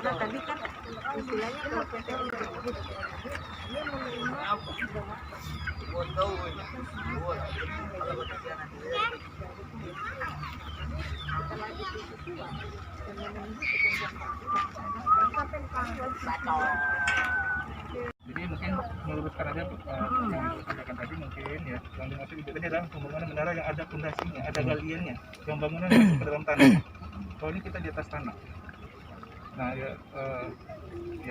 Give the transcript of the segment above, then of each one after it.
karena tadi kan istilahnya kalau PT dia menerima jadi mungkin meluruskan aja yang disampaikan tadi mungkin ya yang dimaksud itu tadi adalah pembangunan menara yang ada pondasinya, ada galiannya, yang bangunan masuk ke dalam tanah. Kalau ini kita di atas tanah. Nah ya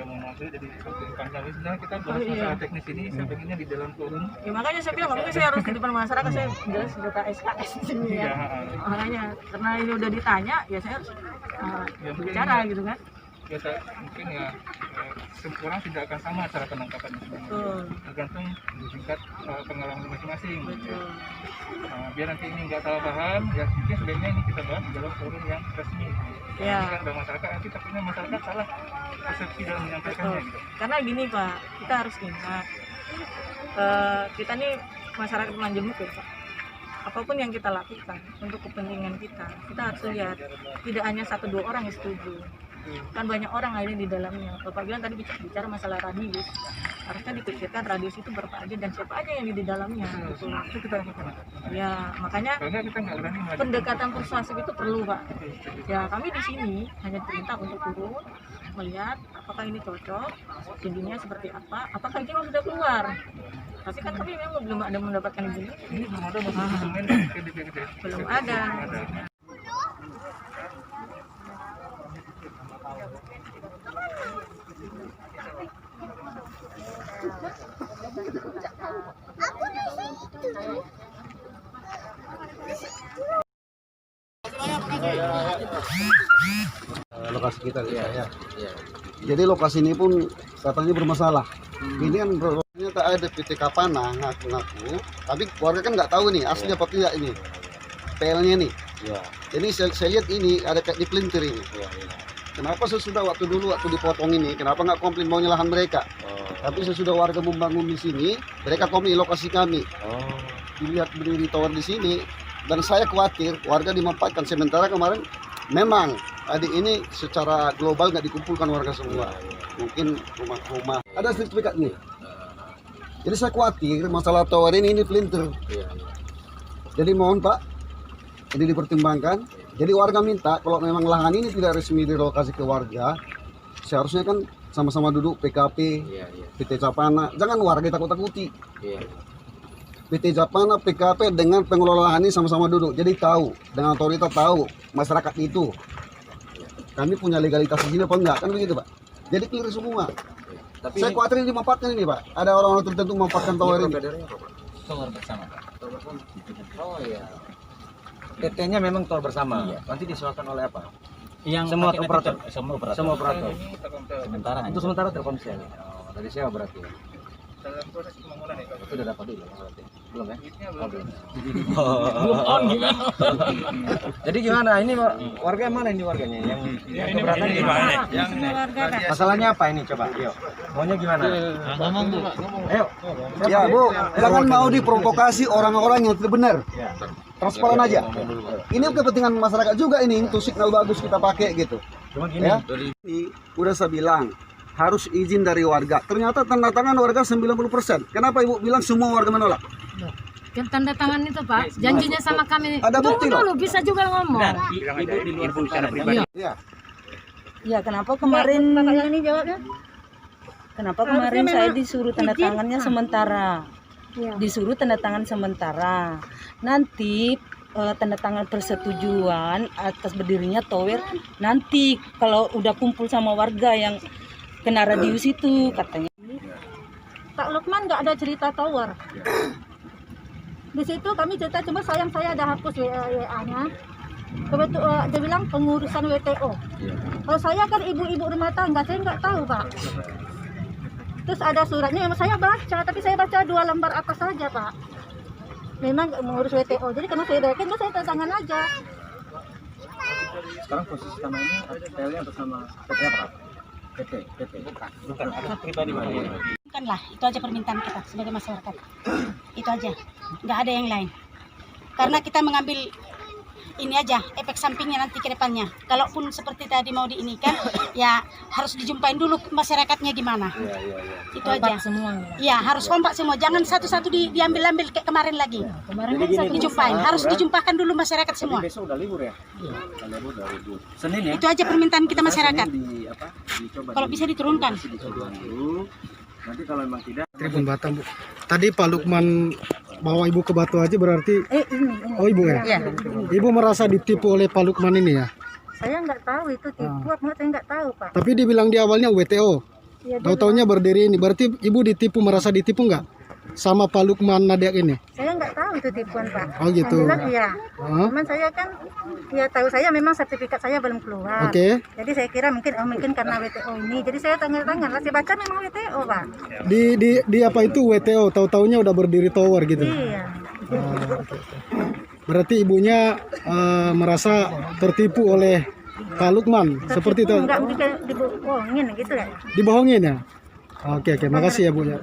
mau maksud jadi kami sebenarnya kita bahas masalah teknis ini sebenarnya di dalam forum. Ya makanya saya bilang mungkin saya harus di depan masyarakat, saya jelas buka SKS di sini ya. Makanya karena ini udah ditanya ya saya harus bicara gitu kan. Ya mungkin ya orang tidak akan sama cara penangkapannya tergantung di tingkat pengalaman masing-masing. Biar nanti ini nggak salah paham ya mungkin sebaiknya ini kita bahas di dalam forum yang resmi. Ya. Kan ada masyarakat nanti takutnya masyarakat salah persepsi dalam menyampaikannya gitu. Karena gini Pak, kita harus ingat kita nih masyarakat Majemuk ya Pak. Apapun yang kita lakukan untuk kepentingan kita harus lihat tidak hanya 1-2 orang yang setuju. Kan banyak orang akhirnya di dalamnya. Bapak bilang tadi bicara masalah radius, harusnya dipikirkan radius itu berapa aja dan siapa aja yang di dalamnya. Gitu. Itu kita lakukan. Ya makanya kita nggak berani pendekatan persuasif itu perlu Pak. Ya kami di sini hanya diminta untuk turun melihat apakah ini cocok, tingginya seperti apa, apakah ini sudah keluar. Tapi kan kami memang belum ada mendapatkan izin. Ini belum ada dokumen belum ada. Lokasi kita ya. Jadi lokasi ini pun katanya bermasalah. Ini kan ternyata ada PT Kapana ngaku-ngaku, tapi warga kan nggak tahu nih asli apa tidak ini PL-nya nih. Jadi saya lihat ini ada kayak dipelintir ini. Kenapa sesudah waktu dipotong ini, kenapa nggak komplain maunya lahan mereka? Tapi sesudah warga membangun di sini, mereka komplain lokasi kami. Dilihat berdiri tower di sini, dan saya khawatir warga dimanfaatkan. Sementara kemarin memang adik ini secara global nggak dikumpulkan warga semua. Mungkin rumah-rumah ada sertifikat nih. Jadi saya khawatir masalah tower ini pelintir. Jadi mohon Pak, ini dipertimbangkan. Jadi warga minta kalau memang lahan ini tidak resmi direlokasi ke warga, seharusnya kan sama-sama duduk PKP, PT Japana. Jangan warga takut-takuti. PT Japana, PKP dengan pengelola lahan ini sama-sama duduk. Jadi tahu, dengan otoritas tahu masyarakat itu. Kami punya legalitas di sini apa enggak? Kan begitu Pak. Jadi clear semua. Tapi saya khawatir ini dimanfaatkan ini Pak. Ada orang-orang tertentu memanfaatkan tower ini. Tower bersama. Oh iya. PT-nya memang tower bersama. Nanti disewakan oleh apa? Yang semua operator. Semua operator. Sementara. Itu sementara Telkomsel. Oh, dari sewa berarti. Dalam proses pembangunan itu sudah dapat dulu berarti. Belum ya? Belum on juga. Jadi gimana? Ini warga mana ini warganya? Yang keberatan gimana? Yang masalahnya apa ini coba? Yuk. Maunya gimana? Ngomong Bu. Ayo. Ya Bu, jangan mau diprovokasi orang-orang yang tidak benar. Transparan aja. Ini kepentingan masyarakat juga ini. Itu signal bagus kita pakai gitu. Cuma gini. Ya. Ini udah saya bilang harus izin dari warga. Ternyata tanda tangan warga 90%. Kenapa Ibu bilang semua warga menolak? Yang tanda tangan itu Pak, janjinya sama kami. Ada bukti loh. Dulu bisa juga ngomong. Ibu secara pribadi. Ya, kenapa kemarin ini jawabnya? Kenapa kemarin saya disuruh tanda tangannya sementara? Disuruh tanda tangan sementara. Nanti tanda tangan persetujuan atas berdirinya tower nanti kalau udah kumpul sama warga yang kena radius itu katanya. Pak Lukman nggak ada cerita tower. Di situ kami cerita cuma sayang saya ada hapus WA-nya. Kebetulan dia bilang pengurusan WTO. Kalau saya kan ibu-ibu rumah tangga, saya nggak tahu Pak. Terus ada suratnya yang saya baca, tapi saya baca 2 lembar atas saja Pak. Memang mengurus WTO. Jadi karena saya yakin saya tanda tangan aja. Sekarang posisi sama ini PL-nya bersama PT apa? PT. Bukan atas pribadi Pak. Bukanlah, itu aja permintaan kita sebagai masyarakat. Itu aja, nggak ada yang lain. Karena kita mengambil ini aja efek sampingnya nanti ke depannya. Kalaupun seperti tadi mau diinikan, ya harus dijumpain dulu masyarakatnya gimana. Itu aja. Iya, harus kompak semua. Jangan satu-satu diambil-ambil kayak kemarin lagi. Kemarin Dijumpain, harus dijumpahkan dulu masyarakat semua. Besok udah libur ya? Senin ya? Itu aja permintaan kita masyarakat. Dicoba Kalau bisa diturunkan. dulu. Nanti kalau memang tidak Tribun Batam, Bu. Tadi Pak Lukman bawa Ibu ke Batu Haji berarti Ini. oh Ibu ya? Iya. Ibu merasa ditipu oleh Pak Lukman ini ya? Saya nggak tahu itu tipu apa saya nggak tahu, Pak. Tapi dibilang di awalnya WTO. Ya, Tahu-taunya berdiri ini. Berarti Ibu ditipu, merasa ditipu nggak sama Pak Lukman Nadiak ini? saya nggak tahu itu tipuan, Pak. Oh, gitu. Yang bilang iya. Hah? Cuman saya kan ya tahu saya memang sertifikat saya belum keluar. Oke. Jadi saya kira mungkin karena WTO ini. Jadi saya tanya-tanya, saya baca memang WTO, Pak. Di apa itu WTO? Tahu-taunya udah berdiri tower gitu. Iya. Berarti ibunya merasa tertipu oleh Pak Lukman seperti itu. Enggak mungkin kayak dibohongin gitu ya. Dibohongin ya? Oke, makasih ya Bu ya.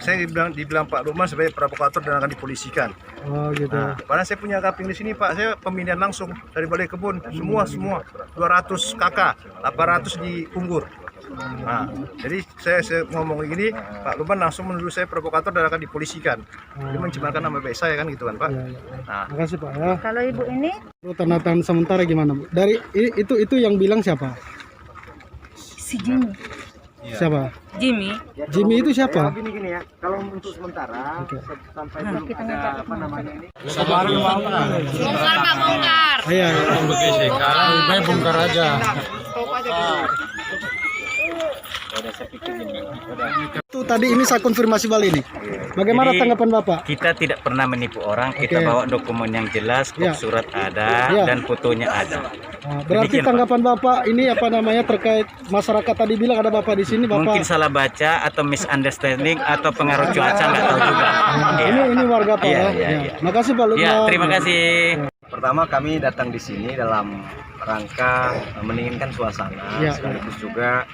Saya dibilang Pak Lukman sebagai provokator dan akan dipolisikan. Oh gitu. Nah, padahal saya punya kaping di sini Pak, saya pemilihan langsung dari balai kebun, semua 200 kakak, 800 di Unggur. Nah, jadi saya ngomong gini, Pak Lukman langsung menuduh saya provokator dan akan dipolisikan. Dia mencemarkan nama baik saya kan gitu kan Pak. Nah, Makasih Pak ya. Kalau ibu ini Tanda tangan sementara gimana Bu? Dari itu yang bilang siapa? Si Jimmy. Siapa? Jimmy. Jimmy itu siapa? Gini ya, kalau untuk sementara sampai dulu kita ada minta apa namanya ini? bongkar Pak, bongkar. Iya. Sekarang lebih baik bongkar aja. Itu tadi ini saya konfirmasi balik nih. Bagaimana Jadi, tanggapan Bapak? Kita tidak pernah menipu orang, kita Oke. bawa dokumen yang jelas, Ya. surat ada, Ya. dan fotonya ada. Nah, berarti Demikian, tanggapan Bapak ini apa namanya terkait masyarakat tadi bilang ada Bapak di sini Bapak. Mungkin salah baca atau misunderstanding atau pengaruh cuaca, nggak tahu juga. Iya. Ini warga Pak Iya, ya. iya, Ya. iya. Makasih Pak Lukman. Ya, terima kasih. Pertama kami datang di sini dalam rangka mendinginkan suasana, Ya, sekaligus juga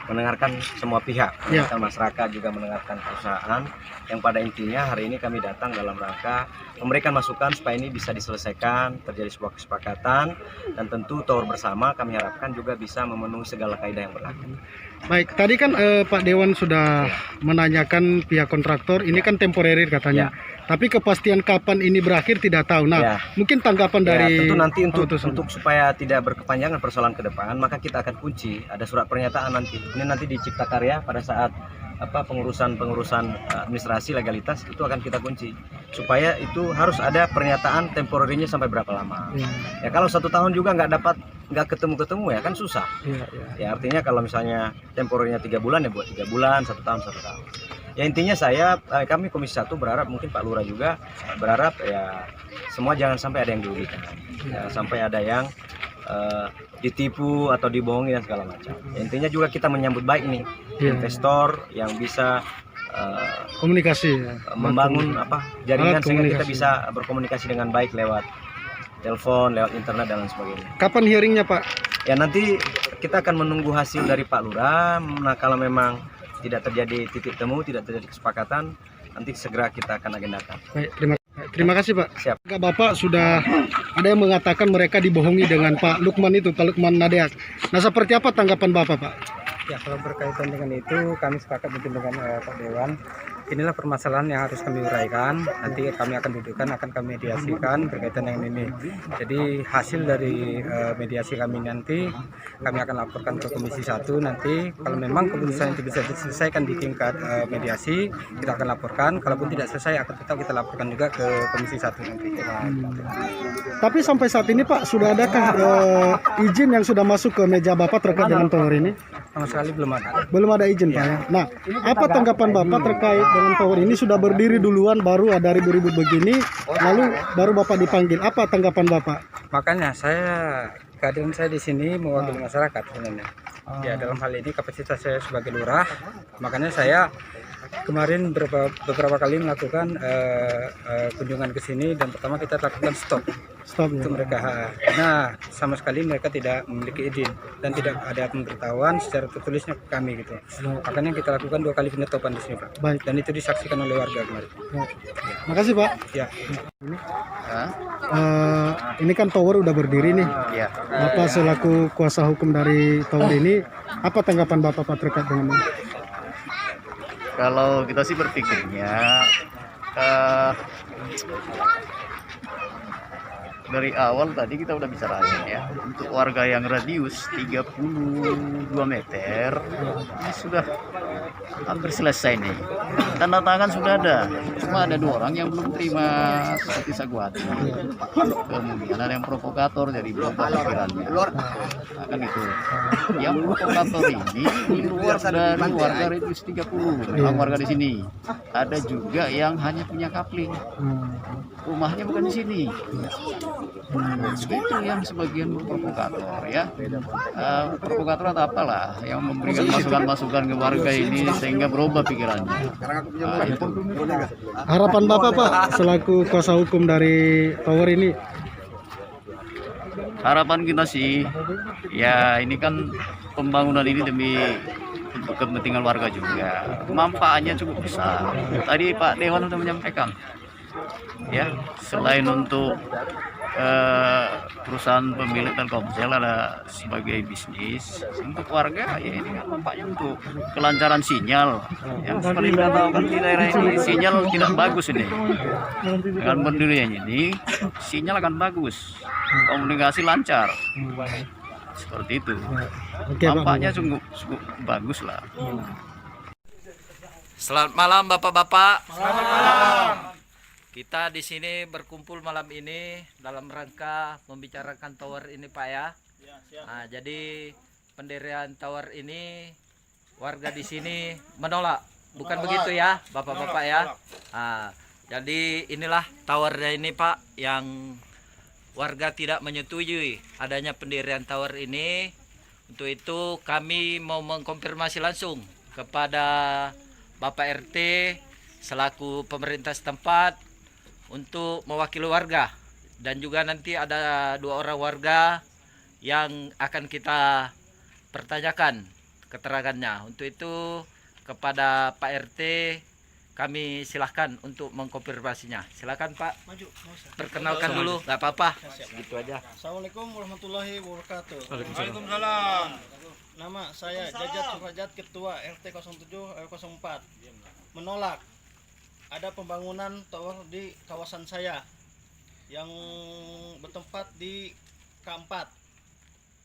mendengarkan semua pihak, Ya. mendengarkan masyarakat, juga mendengarkan perusahaan. Yang pada intinya hari ini kami datang dalam rangka memberikan masukan supaya ini bisa diselesaikan, terjadi sebuah kesepakatan, dan tentu tower bersama kami harapkan juga bisa memenuhi segala kaidah yang berlaku. Baik, tadi kan Pak Dewan sudah menanyakan pihak kontraktor, ini kan temporer katanya. Tapi kepastian kapan ini berakhir tidak tahu. Nah, Ya. mungkin tanggapan dari Tentu nanti Pak Utusan. untuk supaya tidak berkepanjangan persoalan ke depan, maka kita akan kunci ada surat pernyataan nanti. Ini nanti di Cipta Karya pada saat pengurusan administrasi legalitas itu akan kita kunci supaya itu harus ada pernyataan temporerinya sampai berapa lama. Ya kalau 1 tahun juga nggak ketemu ya kan susah. Ya artinya kalau misalnya temporernya 3 bulan ya buat 3 bulan, 1 tahun 1 tahun. Ya intinya kami Komisi 1 berharap, mungkin Pak Lurah juga berharap ya semua jangan sampai ada yang dirugikan, jangan sampai ada yang ditipu atau dibohongi dan segala macam. Ya, intinya juga kita menyambut baik nih investor yang bisa komunikasi membangun jaringan Alat sehingga kita komunikasi. bisa berkomunikasi dengan baik lewat telepon, lewat internet dan lain sebagainya. Kapan hearingnya Pak? Ya nanti kita akan menunggu hasil dari Pak Lurah. Nah kalau memang tidak terjadi titik temu, tidak terjadi kesepakatan, nanti segera kita akan agendakan. Baik, terima kasih Pak. Siap. Bapak sudah ada yang mengatakan mereka dibohongi dengan Pak Lukman itu, Pak Lukman Nadiak. Nah, seperti apa tanggapan Bapak, Pak? Ya, kalau berkaitan dengan itu kami sepakat mungkin dengan Pak Dewan. Inilah permasalahan yang harus kami uraikan. Nanti kami akan dudukkan, akan kami mediasikan berkaitan dengan ini. Jadi hasil dari mediasi kami nanti kami akan laporkan ke Komisi 1 nanti. Kalau memang keputusan itu bisa diselesaikan di tingkat mediasi, kita akan laporkan. Kalaupun tidak selesai, akan tetap kita laporkan juga ke Komisi 1 nanti. Tapi sampai saat ini Pak, sudah adakah izin yang sudah masuk ke meja Bapak terkait dengan tower ini? Sama sekali belum ada. Belum ada izin Pak ya. Nah, apa tanggapan Bapak terkait dengan tower ini? Sudah berdiri duluan, baru ada ribut-ribut begini, lalu baru Bapak dipanggil. Apa tanggapan Bapak? Makanya kehadiran saya di sini mewakili masyarakat sebenarnya. Ya dalam hal ini kapasitas saya sebagai lurah, makanya saya kemarin beberapa kali melakukan kunjungan ke sini, dan pertama kita lakukan stop untuk mereka. Nah, sama sekali mereka tidak memiliki izin dan tidak ada pemberitahuan secara tertulisnya ke kami gitu. Makanya kita lakukan 2 kali penyetopan di sini, Pak. Baik. Dan itu disaksikan oleh warga kemarin. Makasih Pak. Ya. Ini kan tower udah berdiri nih. Ya. Bapak selaku kuasa hukum dari tower ini, apa tanggapan Bapak Pak terkait dengan ini? Kalau kita sih berpikirnya dari awal tadi kita udah bicarain ya, untuk warga yang radius 32 meter ini sudah hampir selesai nih. Tanda tangan sudah ada, cuma ada 2 orang yang belum terima seperti Sagwati. Kemudian ada yang provokator, jadi belum tahu pikirannya. Nah, kan itu. Yang provokator ini di luar dari warga radius 30, orang warga di sini. Ada juga yang hanya punya kapling, rumahnya bukan di sini. Itu yang sebagian provokator ya, provokator atau apalah yang memberikan masukan-masukan ke warga ini sehingga berubah pikirannya. Itu. Harapan Bapak Pak selaku kuasa hukum dari tower ini? Harapan kita sih ya, ini kan pembangunan ini demi untuk kepentingan warga juga, manfaatnya cukup besar. Tadi Pak Dewan sudah menyampaikan ya, selain untuk perusahaan pemilik Telkomsel ada sebagai bisnis, untuk warga ya ini kan nampaknya untuk kelancaran sinyal. Yang seperti kita tahu kan di daerah ini sinyal tidak bagus ini. Dengan berdirinya ini sinyal akan bagus, komunikasi lancar. Seperti itu. Nampaknya cukup bagus lah. Selamat malam Bapak-bapak. Selamat malam. Kita di sini berkumpul malam ini dalam rangka membicarakan tower ini Pak ya. Nah, jadi pendirian tower ini warga di sini menolak, bukan begitu ya Bapak-bapak ya. Nah, jadi inilah towernya ini Pak, yang warga tidak menyetujui adanya pendirian tower ini. Untuk itu kami mau mengkonfirmasi langsung kepada Bapak RT selaku pemerintah setempat untuk mewakili warga, dan juga nanti ada 2 orang warga yang akan kita pertanyakan keterangannya. Untuk itu kepada Pak RT kami silahkan untuk mengkonfirmasinya. Silakan Pak. Maju, perkenalkan dulu, nggak apa-apa. Gitu aja. Assalamualaikum warahmatullahi wabarakatuh. Waalaikumsalam. Nama saya Jajat Suhajat, Ketua RT 07 04. Menolak ada pembangunan tower di kawasan saya yang bertempat di K4,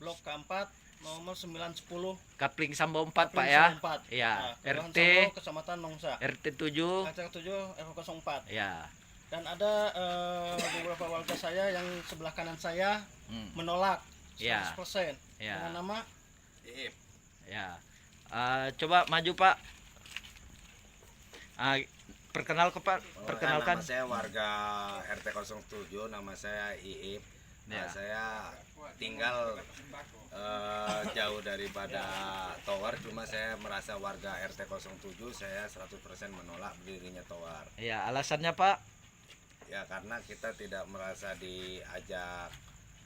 Blok K4 nomor 910 Kapling Sambo 4 Pak ya. Ya, RT Sambo, Kecamatan Nongsa. RT 7 RW 04. Ya. Dan ada beberapa warga saya yang sebelah kanan saya menolak 100%. Ya. Dengan nama Ya. Coba maju Pak. Perkenalkan. Nama saya warga RT 07, nama saya Iip. Nah, saya tinggal jauh daripada tower, cuma saya merasa warga RT 07, saya 100% menolak berdirinya tower. Ya, alasannya Pak? Ya, karena kita tidak merasa diajak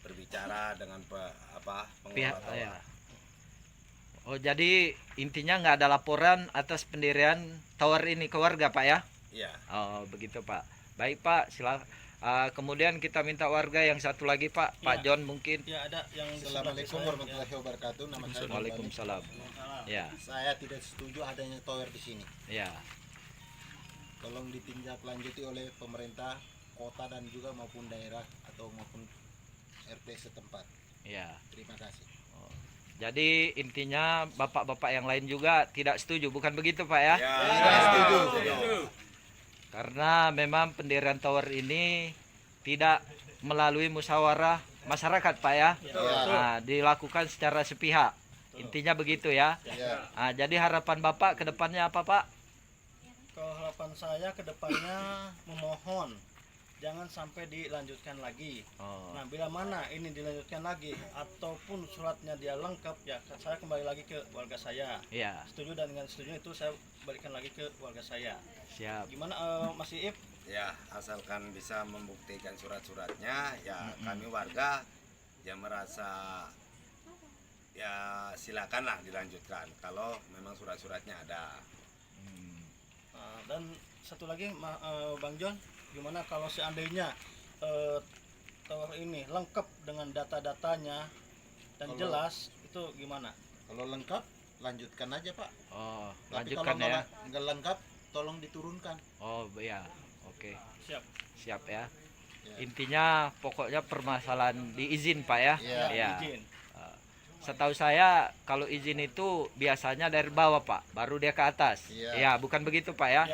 berbicara dengan pengelola tower. Ya. Oh, jadi intinya nggak ada laporan atas pendirian tower ini ke warga Pak ya? Iya. Oh, begitu Pak. Baik Pak, silakan. Kemudian kita minta warga yang satu lagi Pak, Pak John mungkin. Ya, ada yang Assalamualaikum warahmatullahi wabarakatuh. Nama saya Waalaikumsalam. Ya. Saya tidak setuju adanya tower di sini. Ya. Tolong ditindaklanjuti oleh pemerintah kota dan juga maupun daerah atau maupun RT setempat. Ya. Terima kasih. Oh. Jadi intinya bapak-bapak yang lain juga tidak setuju, bukan begitu Pak ya? Ya, tidak setuju. Karena memang pendirian tower ini tidak melalui musyawarah masyarakat Pak ya. Nah, dilakukan secara sepihak. Intinya begitu ya. Nah, jadi harapan Bapak ke depannya apa Pak? Kalau harapan saya ke depannya memohon jangan sampai dilanjutkan lagi. Oh. Nah, bila mana ini dilanjutkan lagi ataupun suratnya dia lengkap, ya saya kembali lagi ke warga saya. Iya. Setuju dan dengan setuju itu saya balikan lagi ke warga saya. Siap. Gimana Mas Iip? Ya, asalkan bisa membuktikan surat-suratnya, ya kami warga yang merasa ya silakanlah dilanjutkan kalau memang surat-suratnya ada. Dan satu lagi Bang John, gimana kalau seandainya tower ini lengkap dengan data-datanya dan Kalau- jelas, itu gimana? Kalau lengkap lanjutkan aja Pak. Oh, Tapi lanjutkan kalau ya. nggak lengkap tolong diturunkan. Oh, ya. Oke. Siap. Siap ya. Intinya pokoknya permasalahan diizin Pak ya. Ya, izin. Setahu saya kalau izin itu biasanya dari bawah Pak, baru dia ke atas. Iya. Ya, bukan begitu Pak ya.